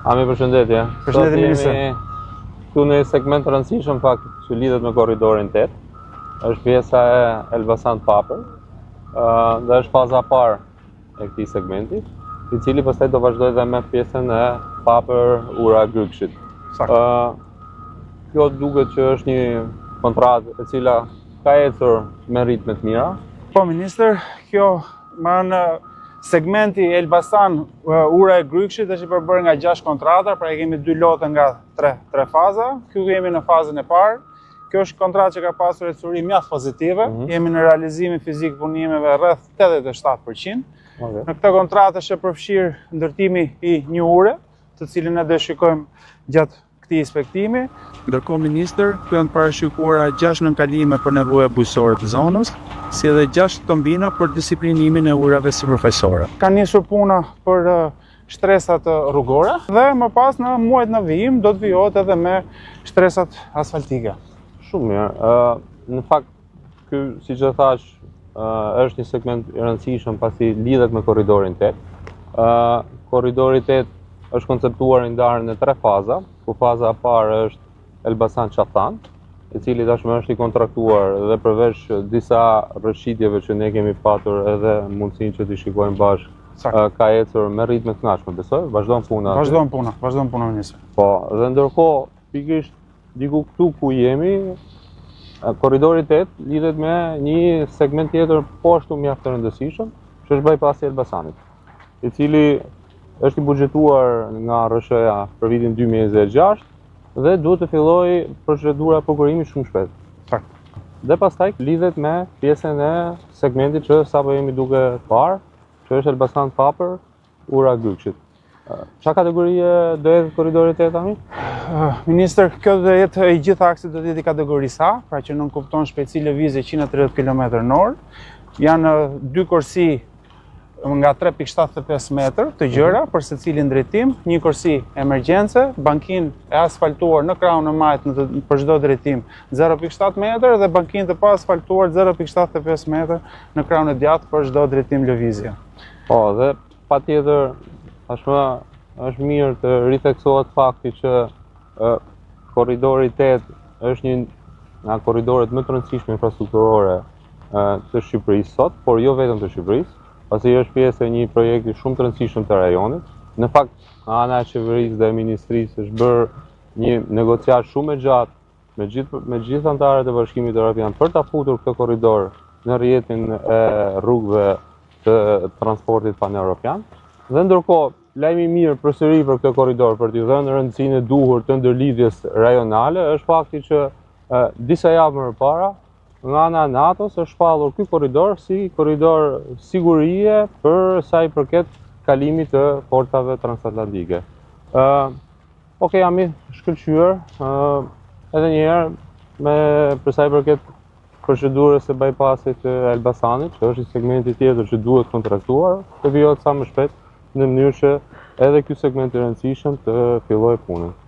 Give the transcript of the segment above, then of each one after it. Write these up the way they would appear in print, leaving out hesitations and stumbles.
Ami, përshëndetje. Përshëndetje, ministër. Këtu në segment të rëndësishëm fakt që lidhet me korridorin 8. Është pjesa e Elbasan-Papër, dhe është faza e parë e këtij segmenti, i cili pastaj do vazhdojë dhe me pjesën e Papër-Ura-Gërkshit. Kjo duket që është një kontratë e cila ka ecur me ritme të mira. Po, ministër, kjo në segmenti Elbasan Ura e Gërkshit është i përbërë nga 6 kontrata, pra kemi 2 lote nga 3 faza. Këtu jemi në fazën e parë. Kjo është kontratë që ka pasur ecuri mjaft pozitive. Jemi në realizimin fizik punimeve rreth 87%. Në këtë kontratë është përfshirë ndërtimi i një ure, të cilin ne do shikojmë gjatë këtij inspektimi. Ndërkohë, ministër, këtu janë parashikuara 6 nënkalime për nevoja bujqësore të zonës, si edhe 6 kombina për disiplinimin e urave sipërfaqësore. Ka nisur puna për shtresat rrugore dhe më pas në muajt në vijim do të vijohet edhe me shtresat asfaltike. Shumë mirë. Në fakt, ky, siç e thash, është një segment i rëndësishëm pasi lidhet me korridorin 8. Korridori 8 është konceptuar i ndarë në 3 faza, ku faza e parë është Elbasan-Çaftan, i cili tashmë është i kontraktuar dhe përveç disa rrëshitjeve që ne kemi patur edhe mundësinë që t'i shikojmë bashkë, ka ecur me ritme të këndshme, besoj, vazhdon puna. Vazhdon puna, ministër. Po, dhe ndërkohë, pikërisht diku këtu ku jemi, korridori 8 lidhet me një segment tjetër po ashtu mjaft të rëndësishëm, që është bypassi i Elbasanit, i cili është i buxhetuar nga RSH-ja për vitin 2026 dhe duhet të fillojë procedura prokurimi shumë shpejt. Dhe pastaj lidhet me pjesën e segmentit që sapo jemi duke parë, që është Elbasan-Papër, Ura-Gërkshit. Çfarë kategorie do jetë korridori 8 tani? Ministër, kjo do jetë i gjithë aksi do jetë i kategorisë A, pra që nuk kupton shpejtësi lëvizje 130 km/h. Janë 2 korsi nga 3.75 metër të gjëra për secilin drejtim, një korsi emergjence, bankinë e asfaltuar në krahun e majt për çdo drejtim 0.7 metër dhe bankinë të pa asfaltuar 0.75 metër në krahun e djathtë për çdo drejtim lëvizje. Po, dhe patjetër tashmë është mirë të ritheksohet fakti që korridori 8 është një nga korridoret më të rëndësishme infrastrukturore të Shqipërisë sot, por jo vetëm të Shqipërisë, pasi është pjesë e një projekti shumë të rëndësishëm të rajonit. Në fakt, nga ana e qeverisë dhe ministrisë është bërë një negociat shumë e gjatë me gjithë anëtarët e Bashkimit Evropian për ta futur këtë korridor në rrjetin e rrugëve të transportit paneuropian. Dhe ndërkohë, lajmi i mirë përsëri për këtë korridor, për t'i dhënë rëndësinë e duhur të ndërlidhjes rajonale, është fakti që disa javë më parë nga ana e NATO-s është shpallur ky korridor si korridor sigurie për sa i përket kalimit të portave transatlantike. Okej, jam i shkëlqyer edhe një herë për sa i përket procedurës së bypassit të Elbasanit, që është një segmenti tjetër që duhet kontraktuar, të vijohet sa më shpejt në mënyrë që edhe ky segment i rëndësishëm të fillojë punën.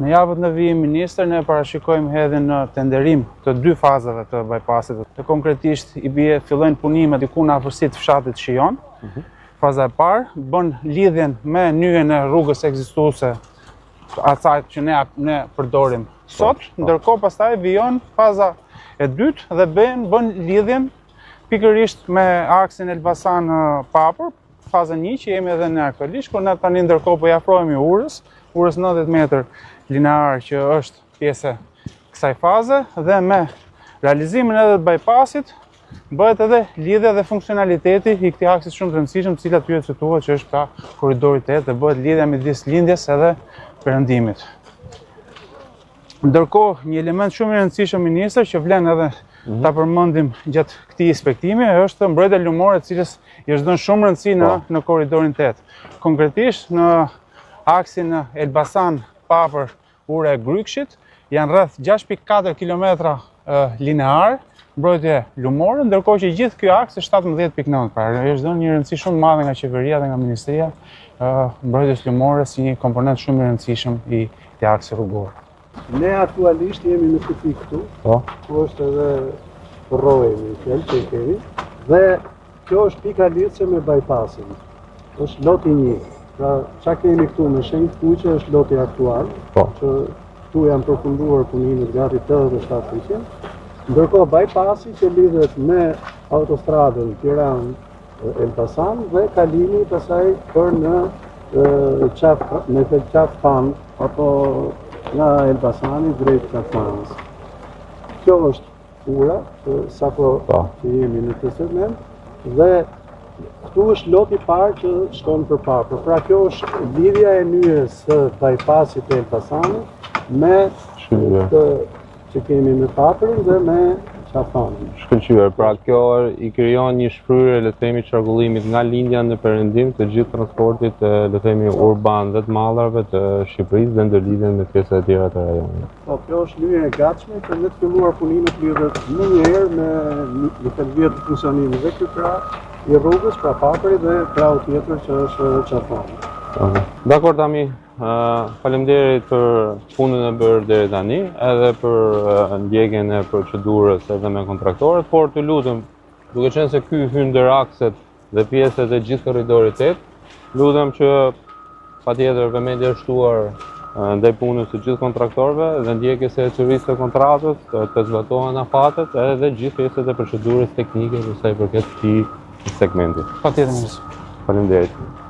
Në javët në vijim, ministër, ne parashikojmë edhe në tenderim të 2 fazave të bypassit. Konkretisht fillojnë punimet diku në afërsitë fshatit Shijon. Faza e parë bën lidhjen me nyjen e rrugës ekzistuese, asaj që ne përdorim sot, ndërkohë pastaj vijon faza e dytë dhe bën lidhjen pikërisht me aksin Elbasan-Papër, faza 1 që jemi edhe ne aktualisht, kur ne tani ndërkohë po i afrohemi urës 90 metër linear që është pjesë kësaj faze dhe me realizimin edhe të bypassit bëhet edhe lidhja dhe funksionaliteti i këtij aksit shumë të rëndësishëm, të cilat ju e cituat që është ka korridori 8 dhe bëhet lidhja midis lindjes edhe perëndimit. Ndërkohë, një element shumë i rëndësishëm, ministër, që vlen edhe ta përmendim gjatë këtij inspektimi është mbrojtja lumore, e cilës i është dhënë shumë rëndësi në korridorin 8. Konkretisht në aksin Elbasan-Papër Ura e Gërkshit janë rreth 6.4 km linear mbrojtje lumore, ndërkohë që gjithë ky aks është 17.9. Pra është dhënë një rëndësi shumë madhe nga qeveria dhe nga ministria mbrojtjes lumore si një komponent shumë i rëndësishëm i këtij aksi rrugor. Ne aktualisht jemi në këtë pikë këtu, ku është edhe rrojemi që i kemi, dhe kjo është pika lidhëse me bypassin. Është loti 1. Pra, qa kemi këtu me shenjtë kuqe është loti aktual, Po. që këtu janë përfunduar punimet gati 87%, ndërkohë bypassi që lidhet me autostradën Tiranë-Elbasan dhe kalimi pasaj për në qafë apo nga Elbasani drejt Qafmanës. Kjo është ura, sapo që jemi në të segment, dhe këtu është loti parë që shkon për papër. Pra kjo është lidhja e nyjes së bypassit të Elbasanit me të që kemi me papërin dhe me qafanin. Shkëlqyer, pra kjo i krijon një shfryrje, le të themi, qarkullimit nga lindja në perëndim të gjithë transportit, le të themi, urban dhe të mallarve të Shqipërisë dhe ndërlidhen me pjesa e tjera të rajonit. Po, kjo është lyje e gatshme për ne të filluar punimet lidhet më njëherë me vjet të funksionimit dhe ky krah i rrugës, pra papëri dhe krahu tjetër që është qafani. Dakor Tami, faleminderit për punën e bërë deri tani, edhe për ndjekjen e procedurës edhe me kontraktorët, por të lutem, duke qenë se ky hyn ndër akset dhe pjesët e gjithë korridorit 8, lutem që patjetër vëmendje është shtuar ndaj punës së gjithë kontraktorëve dhe ndjekjes së çrrisë së kontratës, të zbatohen afatet edhe gjithë pjesët e procedurës teknike për sa i përket këtij segmenti. Patjetër. Faleminderit.